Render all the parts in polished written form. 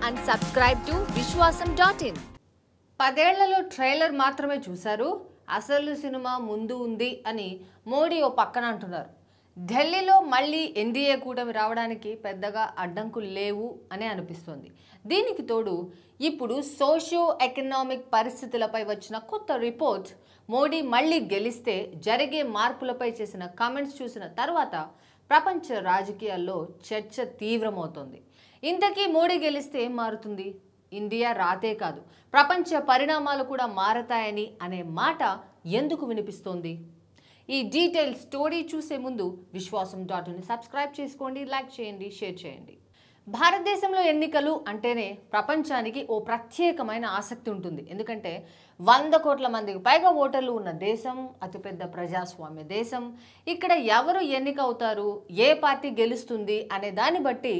and subscribe to Vishwasam.in. 10 ఏళ్లలో trailer మాత్రమే చూశారు, అసలు సినిమా ముందు ఉంది అని మోడీ ఓ పక్కన అంటున్నారు. ఢిల్లీలో మళ్ళీ ఎన్డీఏ కూటమి రావడానికి పెద్దగా అడ్డంకులు లేవు అని అనిపిస్తోంది. దీనికి తోడు ఇప్పుడు సోషియో ఎకనామిక్ పరిస్థితులపై వచ్చిన కొత్త రిపోర్ట్, మోడీ మళ్ళీ గెలిస్తే జరిగే మార్పులపై చేసిన కామెంట్స్ చూసిన తర్వాత ప్రపంచ రాజకీయాల్లో చర్చ తీవ్రమవుతోంది. ఇంతకీ మోడీ గెలిస్తే ఏం మారుతుంది? ఇండియా రాతే కాదు, ప్రపంచ పరిణామాలు కూడా మారతాయని అనే మాట ఎందుకు వినిపిస్తోంది? ఈ డీటెయిల్ స్టోరీ చూసే ముందు విశ్వాసం.in సబ్స్క్రైబ్ చేసుకోండి, లైక్ చేయండి, షేర్ చేయండి. భారతదేశంలో ఎన్నికలు అంటేనే ప్రపంచానికి ఓ ప్రత్యేకమైన ఆసక్తి ఉంటుంది. ఎందుకంటే 100 కోట్ల మందికి పైగా ఓటర్లు ఉన్న దేశం, అతిపెద్ద ప్రజాస్వామ్య దేశం. ఇక్కడ ఎవరు ఎన్నికవుతారు, ఏ పార్టీ గెలుస్తుంది అనే దాన్ని బట్టి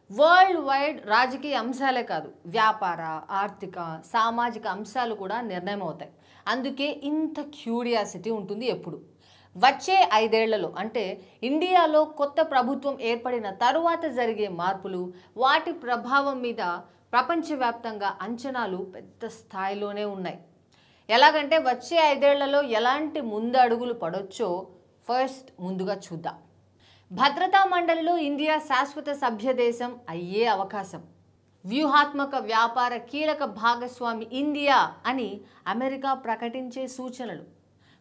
వరల్డ్ వైడ్ రాజకీయ అంశాలే కాదు, వ్యాపార, ఆర్థిక, సామాజిక అంశాలు కూడా నిర్ణయం అవుతాయి. అందుకే ఇంత క్యూరియాసిటీ ఉంటుంది ఎప్పుడు. వచ్చే 5 ఏళ్లలో అంటే ఇండియాలో కొత్త ప్రభుత్వం ఏర్పడిన తరువాత జరిగే మార్పులు, వాటి ప్రభావం మీద ప్రపంచవ్యాప్తంగా అంచనాలు పెద్ద స్థాయిలోనే ఉన్నాయి. ఎలాగంటే వచ్చే 5 ఏళ్లలో ఎలాంటి ముందడుగులు పడొచ్చో ఫస్ట్ ముందుగా చూద్దాం. భద్రతా మండలిలో ఇండియా శాశ్వత సభ్య దేశం అయ్యే అవకాశం, వ్యూహాత్మక వ్యాపార కీలక భాగస్వామి ఇండియా అని అమెరికా ప్రకటించే సూచనలు,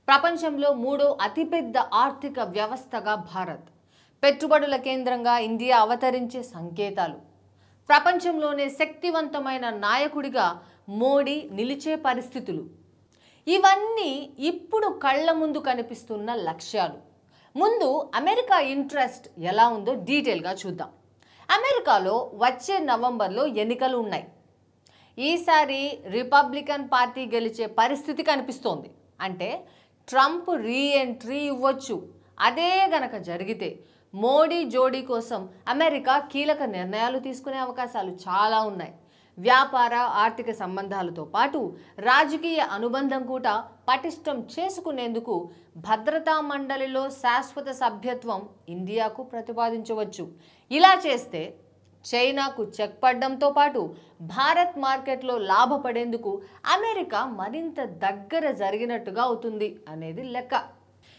ప్రపంచంలో 3వ అతిపెద్ద ఆర్థిక వ్యవస్థగా భారత్, పెట్టుబడుల కేంద్రంగా ఇండియా అవతరించే సంకేతాలు, ప్రపంచంలోనే శక్తివంతమైన నాయకుడిగా మోడీ నిలిచే పరిస్థితులు, ఇవన్నీ ఇప్పుడు కళ్ళ ముందు కనిపిస్తున్న లక్ష్యాలు. ముందు అమెరికా ఇంట్రెస్ట్ ఎలా ఉందో డీటెయిల్గా చూద్దాం. అమెరికాలో వచ్చే నవంబర్లో ఎన్నికలు ఉన్నాయి. ఈసారి రిపబ్లికన్ పార్టీ గెలిచే పరిస్థితి కనిపిస్తోంది. అంటే ట్రంప్ రీఎంట్రీ ఇవ్వచ్చు. అదే గనక జరిగితే మోడీ జోడీ కోసం అమెరికా కీలక నిర్ణయాలు తీసుకునే అవకాశాలు చాలా ఉన్నాయి. వ్యాపార, ఆర్థిక సంబంధాలతో పాటు రాజకీయ అనుబంధం కూడా పటిష్టం చేసుకునేందుకు భద్రతా మండలిలో శాశ్వత సభ్యత్వం ఇండియాకు ప్రతిపాదించవచ్చు. ఇలా చేస్తే చైనాకు చెక్ పడడంతో పాటు భారత్ మార్కెట్లో లాభపడేందుకు అమెరికా మరింత దగ్గర జరిగినట్టుగా అవుతుంది అనేది లెక్క.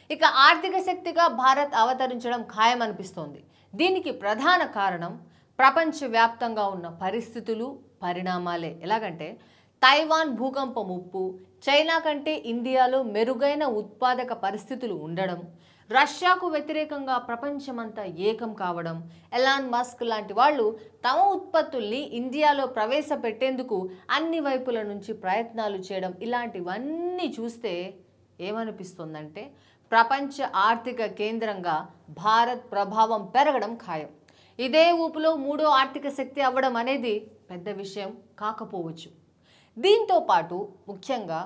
ఇక ఆర్థిక శక్తిగా భారత్ అవతరించడం ఖాయమనిపిస్తోంది. దీనికి ప్రధాన కారణం ప్రపంచవ్యాప్తంగా ఉన్న పరిస్థితులు, పరిణామాలే. ఎలాగంటే తైవాన్ భూకంప ముప్పు, చైనా కంటే ఇండియాలో మెరుగైన ఉత్పాదక పరిస్థితులు ఉండడం, రష్యాకు వ్యతిరేకంగా ప్రపంచమంతా ఏకం కావడం, ఎలాన్ మస్క్ లాంటి వాళ్ళు తమ ఉత్పత్తుల్ని ఇండియాలో ప్రవేశపెట్టేందుకు అన్ని వైపుల నుంచి ప్రయత్నాలు చేయడం, ఇలాంటివన్నీ చూస్తే ఏమనిపిస్తుందంటే ప్రపంచ ఆర్థిక కేంద్రంగా భారత్ ప్రభావం పెరగడం ఖాయం. ఇదే ఊపులో 3వ ఆర్థిక శక్తి అవ్వడం అనేది పెద్ద విషయం కాకపోవచ్చు. దీంతో పాటు ముఖ్యంగా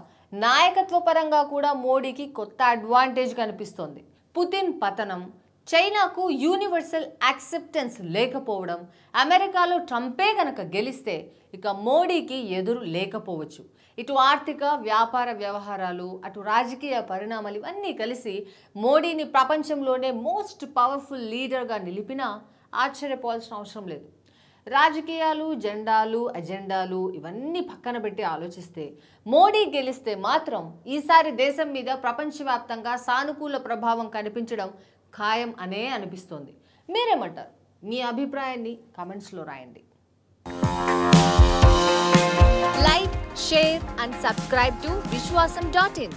నాయకత్వ పరంగా కూడా మోడీకి కొత్త అడ్వాంటేజ్ కనిపిస్తోంది. పుతిన్ పతనం, చైనాకు యూనివర్సల్ యాక్సెప్టెన్స్ లేకపోవడం, అమెరికాలో ట్రంపే గనక గెలిస్తే ఇక మోడీకి ఎదురు లేకపోవచ్చు. ఇటు ఆర్థిక, వ్యాపార వ్యవహారాలు, అటు రాజకీయ పరిణామాలు ఇవన్నీ కలిసి మోడీని ప్రపంచంలోనే మోస్ట్ పవర్ఫుల్ లీడర్గా నిలిపినా ఆశ్చర్యపోవాల్సిన అవసరం లేదు. రాజకీయాలు, జెండాలు, అజెండాలు ఇవన్నీ పక్కన పెట్టి ఆలోచిస్తే మోడీ గెలిస్తే మాత్రం ఈసారి దేశం మీద ప్రపంచవ్యాప్తంగా సానుకూల ప్రభావం కనిపించడం ఖాయం అనే అనిపిస్తోంది. మీరేమంటారు? మీ అభిప్రాయాన్ని కామెంట్స్లో రాయండి. Like, share and subscribe to Vishwasam.in.